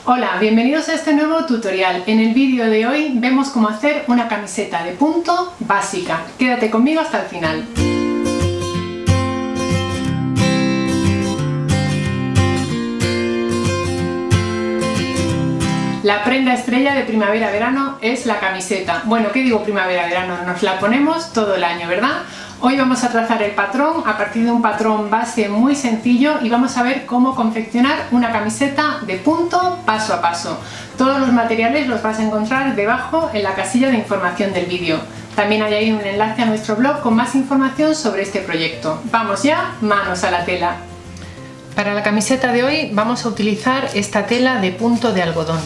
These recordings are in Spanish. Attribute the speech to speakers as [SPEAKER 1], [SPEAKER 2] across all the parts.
[SPEAKER 1] Hola, bienvenidos a este nuevo tutorial. En el vídeo de hoy vemos cómo hacer una camiseta de punto básica. Quédate conmigo hasta el final. La prenda estrella de primavera-verano es la camiseta. Bueno, ¿qué digo primavera-verano? Nos la ponemos todo el año, ¿verdad? Hoy vamos a trazar el patrón a partir de un patrón base muy sencillo y vamos a ver cómo confeccionar una camiseta de punto paso a paso. Todos los materiales los vas a encontrar debajo en la casilla de información del vídeo. También hay ahí un enlace a nuestro blog con más información sobre este proyecto. Vamos ya, manos a la tela. Para la camiseta de hoy vamos a utilizar esta tela de punto de algodón.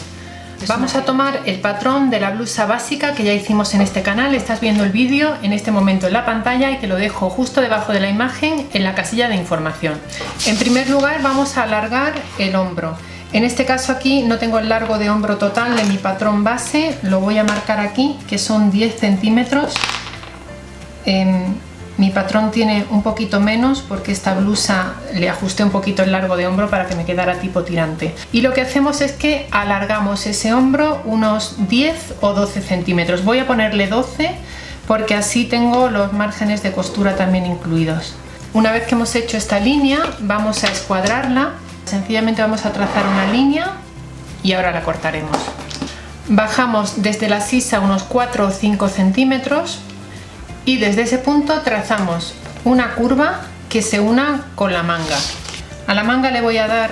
[SPEAKER 1] Vamos a tomar el patrón de la blusa básica que ya hicimos en este canal. Estás viendo el vídeo en este momento en la pantalla y te lo dejo justo debajo de la imagen en la casilla de información. En primer lugar vamos a alargar el hombro. En este caso aquí no tengo el largo de hombro total de mi patrón base, lo voy a marcar aquí que son 10 centímetros. Mi patrón tiene un poquito menos porque esta blusa le ajusté un poquito el largo de hombro para que me quedara tipo tirante. Y lo que hacemos es que alargamos ese hombro unos 10 o 12 centímetros. Voy a ponerle 12 porque así tengo los márgenes de costura también incluidos. Una vez que hemos hecho esta línea vamos a escuadrarla. Sencillamente vamos a trazar una línea y ahora la cortaremos. Bajamos desde la sisa unos 4 o 5 centímetros. Y desde ese punto trazamos una curva que se una con la manga. A la manga le voy a dar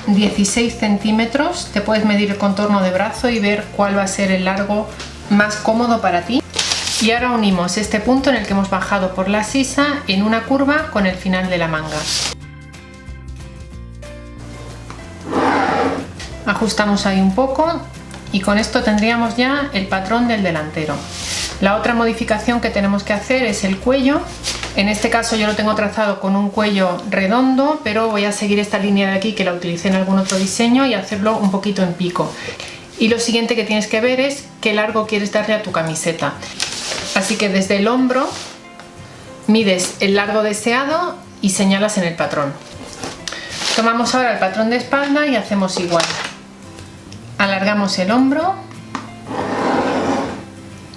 [SPEAKER 1] 16 centímetros. Te puedes medir el contorno de brazo y ver cuál va a ser el largo más cómodo para ti. Y ahora unimos este punto en el que hemos bajado por la sisa en una curva con el final de la manga. Ajustamos ahí un poco y con esto tendríamos ya el patrón del delantero. La otra modificación que tenemos que hacer es el cuello. En este caso yo lo tengo trazado con un cuello redondo, pero voy a seguir esta línea de aquí que la utilicé en algún otro diseño y hacerlo un poquito en pico. Y lo siguiente que tienes que ver es qué largo quieres darle a tu camiseta. Así que desde el hombro mides el largo deseado y señalas en el patrón. Tomamos ahora el patrón de espalda y hacemos igual. Alargamos el hombro.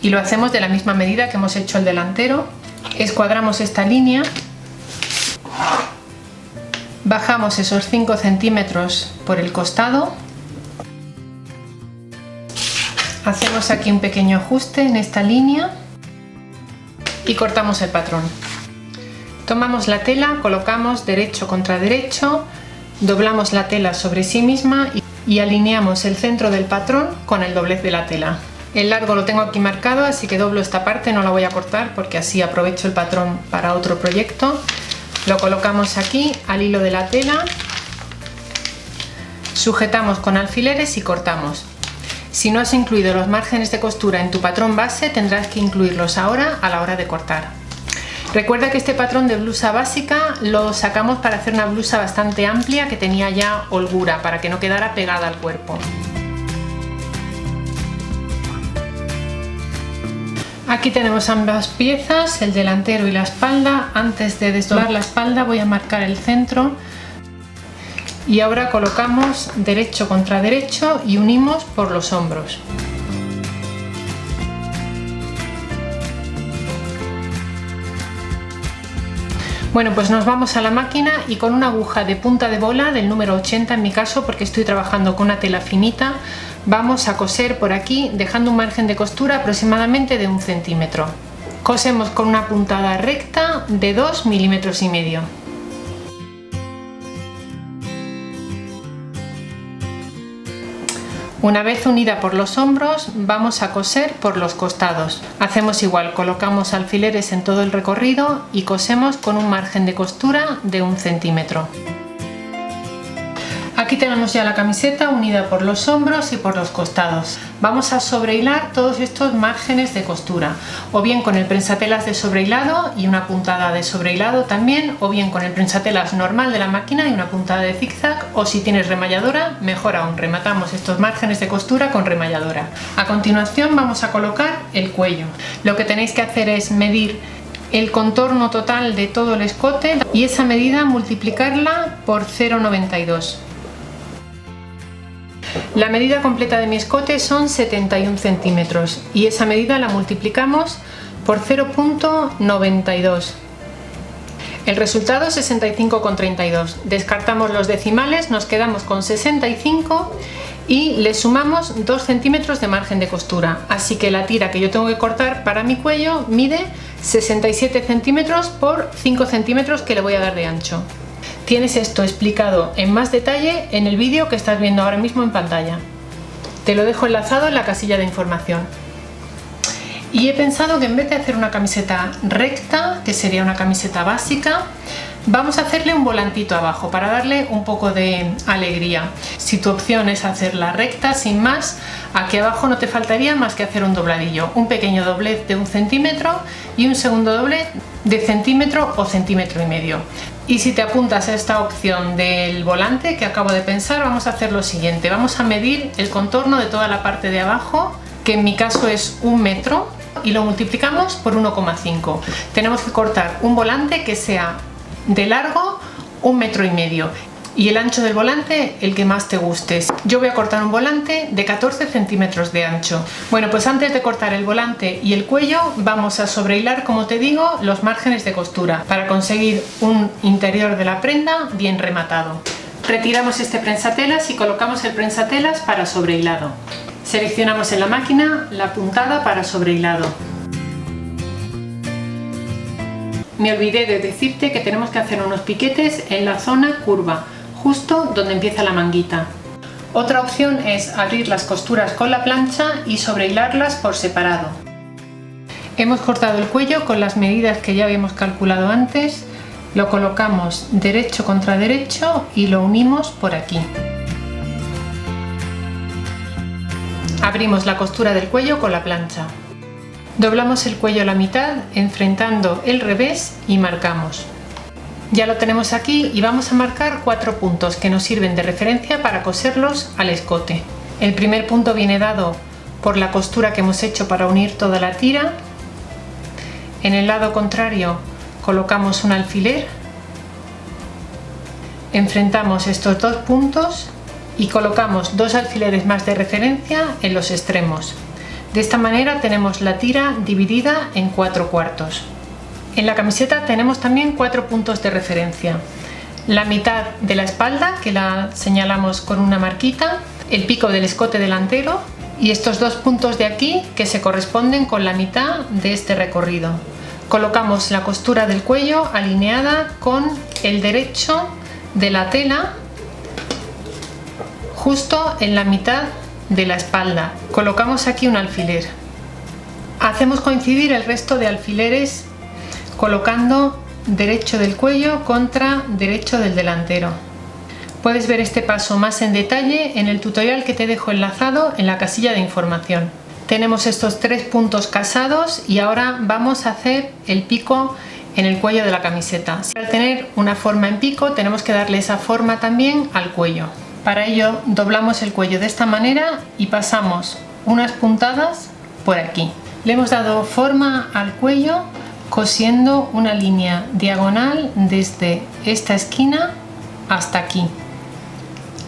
[SPEAKER 1] Y lo hacemos de la misma medida que hemos hecho el delantero. Escuadramos esta línea, bajamos esos 5 centímetros por el costado, hacemos aquí un pequeño ajuste en esta línea y cortamos el patrón. Tomamos la tela, colocamos derecho contra derecho, doblamos la tela sobre sí misma y alineamos el centro del patrón con el doblez de la tela. El largo lo tengo aquí marcado, así que doblo esta parte, no la voy a cortar porque así aprovecho el patrón para otro proyecto. Lo colocamos aquí al hilo de la tela, sujetamos con alfileres y cortamos. Si no has incluido los márgenes de costura en tu patrón base, tendrás que incluirlos ahora a la hora de cortar. Recuerda que este patrón de blusa básica lo sacamos para hacer una blusa bastante amplia que tenía ya holgura, para que no quedara pegada al cuerpo. Aquí tenemos ambas piezas, el delantero y la espalda. Antes de desdoblar la espalda voy a marcar el centro y ahora colocamos derecho contra derecho y unimos por los hombros. Bueno, pues nos vamos a la máquina y con una aguja de punta de bola del número 80 en mi caso, porque estoy trabajando con una tela finita, vamos a coser por aquí dejando un margen de costura aproximadamente de 1 centímetro. Cosemos con una puntada recta de 2,5 milímetros. Una vez unida por los hombros vamos a coser por los costados. Hacemos igual, colocamos alfileres en todo el recorrido y cosemos con un margen de costura de 1 centímetro. Aquí tenemos ya la camiseta unida por los hombros y por los costados. Vamos a sobrehilar todos estos márgenes de costura, o bien con el prensatelas de sobrehilado y una puntada de sobrehilado también, o bien con el prensatelas normal de la máquina y una puntada de zigzag, o si tienes remalladora, mejor aún, rematamos estos márgenes de costura con remalladora. A continuación vamos a colocar el cuello. Lo que tenéis que hacer es medir el contorno total de todo el escote y esa medida multiplicarla por 0,92. La medida completa de mi escote son 71 centímetros y esa medida la multiplicamos por 0,92. El resultado es 65,32. Descartamos los decimales, nos quedamos con 65 y le sumamos 2 centímetros de margen de costura. Así que la tira que yo tengo que cortar para mi cuello mide 67 centímetros por 5 centímetros que le voy a dar de ancho. Tienes esto explicado en más detalle en el vídeo que estás viendo ahora mismo en pantalla. Te lo dejo enlazado en la casilla de información. Y he pensado que en vez de hacer una camiseta recta, que sería una camiseta básica, vamos a hacerle un volantito abajo para darle un poco de alegría. Si tu opción es hacerla recta, sin más, aquí abajo no te faltaría más que hacer un dobladillo, un pequeño doblez de 1 centímetro y un segundo doblez de centímetro o centímetro y medio. Y si te apuntas a esta opción del volante que acabo de pensar, vamos a hacer lo siguiente. Vamos a medir el contorno de toda la parte de abajo, que en mi caso es 1 metro, y lo multiplicamos por 1,5. Tenemos que cortar un volante que sea de largo 1,5 metros y el ancho del volante el que más te guste. Yo voy a cortar un volante de 14 centímetros de ancho. Bueno, pues antes de cortar el volante y el cuello vamos a sobrehilar, como te digo, los márgenes de costura para conseguir un interior de la prenda bien rematado. Retiramos este prensatelas y colocamos el prensatelas para sobrehilado. Seleccionamos en la máquina la puntada para sobrehilado. Me olvidé de decirte que tenemos que hacer unos piquetes en la zona curva, justo donde empieza la manguita. Otra opción es abrir las costuras con la plancha y sobrehilarlas por separado. Hemos cortado el cuello con las medidas que ya habíamos calculado antes, lo colocamos derecho contra derecho y lo unimos por aquí. Abrimos la costura del cuello con la plancha. Doblamos el cuello a la mitad, enfrentando el revés y marcamos. Ya lo tenemos aquí y vamos a marcar 4 puntos que nos sirven de referencia para coserlos al escote. El primer punto viene dado por la costura que hemos hecho para unir toda la tira. En el lado contrario colocamos un alfiler. Enfrentamos estos 2 puntos y colocamos 2 alfileres más de referencia en los extremos. De esta manera tenemos la tira dividida en 4 cuartos. En la camiseta tenemos también 4 puntos de referencia. La mitad de la espalda, que la señalamos con una marquita, el pico del escote delantero y estos 2 puntos de aquí que se corresponden con la mitad de este recorrido. Colocamos la costura del cuello alineada con el derecho de la tela justo en la mitad de la espalda. Colocamos aquí un alfiler. Hacemos coincidir el resto de alfileres colocando derecho del cuello contra derecho del delantero. Puedes ver este paso más en detalle en el tutorial que te dejo enlazado en la casilla de información. Tenemos estos 3 puntos casados y ahora vamos a hacer el pico en el cuello de la camiseta. Para tener una forma en pico tenemos que darle esa forma también al cuello. Para ello doblamos el cuello de esta manera y pasamos unas puntadas por aquí. Le hemos dado forma al cuello cosiendo una línea diagonal desde esta esquina hasta aquí.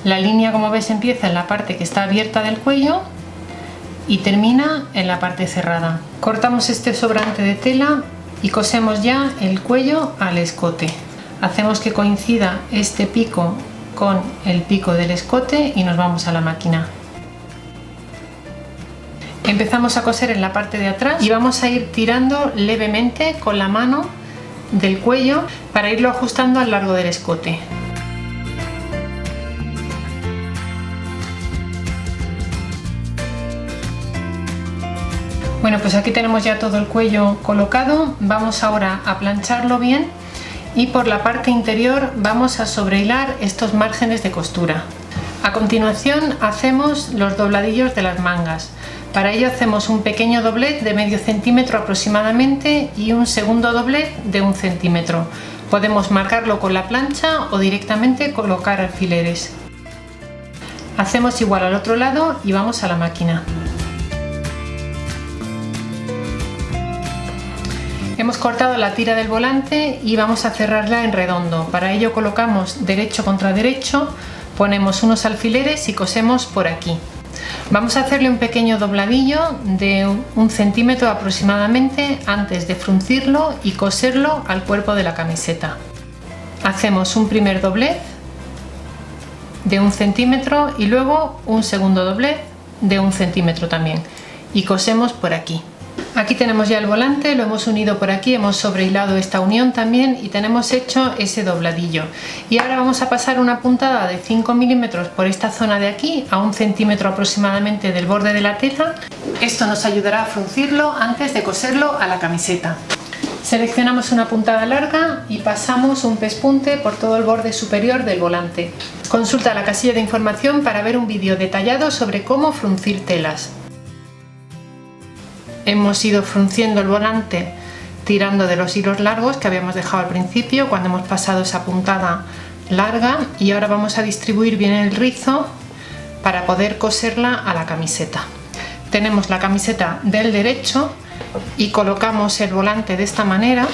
[SPEAKER 1] La línea, como ves, empieza en la parte que está abierta del cuello y termina en la parte cerrada. Cortamos este sobrante de tela y cosemos ya el cuello al escote. Hacemos que coincida este pico con el pico del escote y nos vamos a la máquina. Empezamos a coser en la parte de atrás y vamos a ir tirando levemente con la mano del cuello para irlo ajustando a lo largo del escote. Bueno, pues aquí tenemos ya todo el cuello colocado. Vamos ahora a plancharlo bien y por la parte interior vamos a sobrehilar estos márgenes de costura. A continuación hacemos los dobladillos de las mangas. Para ello hacemos un pequeño doblez de medio centímetro aproximadamente y un segundo doblez de 1 centímetro. Podemos marcarlo con la plancha o directamente colocar alfileres. Hacemos igual al otro lado y vamos a la máquina. Hemos cortado la tira del volante y vamos a cerrarla en redondo. Para ello colocamos derecho contra derecho Ponemos unos alfileres y cosemos por aquí. Vamos a hacerle un pequeño dobladillo de 1 centímetro aproximadamente antes de fruncirlo y coserlo al cuerpo de la camiseta. Hacemos un primer doblez de 1 centímetro y luego un segundo doblez de 1 centímetro también y cosemos por aquí. Aquí tenemos ya el volante, lo hemos unido por aquí, hemos sobrehilado esta unión también y tenemos hecho ese dobladillo. Y ahora vamos a pasar una puntada de 5 milímetros por esta zona de aquí a 1 centímetro aproximadamente del borde de la tela. Esto nos ayudará a fruncirlo antes de coserlo a la camiseta. Seleccionamos una puntada larga y pasamos un pespunte por todo el borde superior del volante. Consulta la casilla de información para ver un vídeo detallado sobre cómo fruncir telas. Hemos ido frunciendo el volante tirando de los hilos largos que habíamos dejado al principio cuando hemos pasado esa puntada larga, y ahora vamos a distribuir bien el rizo para poder coserla a la camiseta. Tenemos la camiseta del derecho y colocamos el volante de esta manera,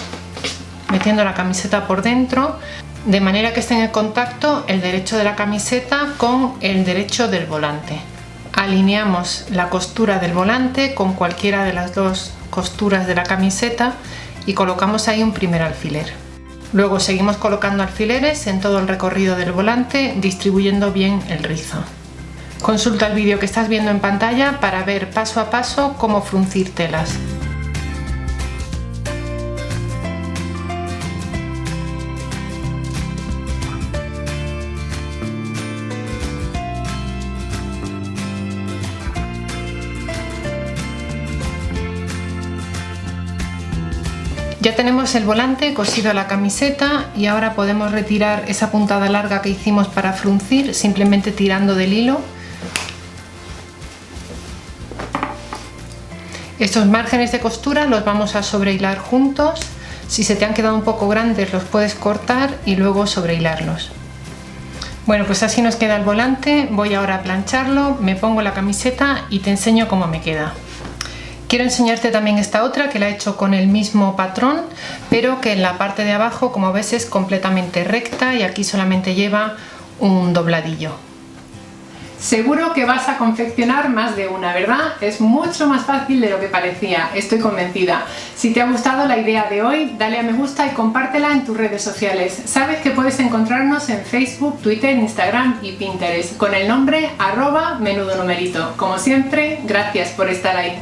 [SPEAKER 1] metiendo la camiseta por dentro, de manera que esté en contacto el derecho de la camiseta con el derecho del volante. Alineamos la costura del volante con cualquiera de las dos costuras de la camiseta y colocamos ahí un primer alfiler. Luego seguimos colocando alfileres en todo el recorrido del volante, distribuyendo bien el rizo. Consulta el vídeo que estás viendo en pantalla para ver paso a paso cómo fruncir telas. Ya tenemos el volante cosido a la camiseta y ahora podemos retirar esa puntada larga que hicimos para fruncir simplemente tirando del hilo. Estos márgenes de costura los vamos a sobrehilar juntos. Si se te han quedado un poco grandes los puedes cortar y luego sobrehilarlos. Bueno, pues así nos queda el volante. Voy ahora a plancharlo, me pongo la camiseta y te enseño cómo me queda. Quiero enseñarte también esta otra que la he hecho con el mismo patrón, pero que en la parte de abajo, como ves, es completamente recta y aquí solamente lleva un dobladillo. Seguro que vas a confeccionar más de una, ¿verdad? Es mucho más fácil de lo que parecía, estoy convencida. Si te ha gustado la idea de hoy, dale a me gusta y compártela en tus redes sociales. Sabes que puedes encontrarnos en Facebook, Twitter, Instagram y Pinterest con el nombre @menudonumerito. Como siempre, gracias por estar ahí.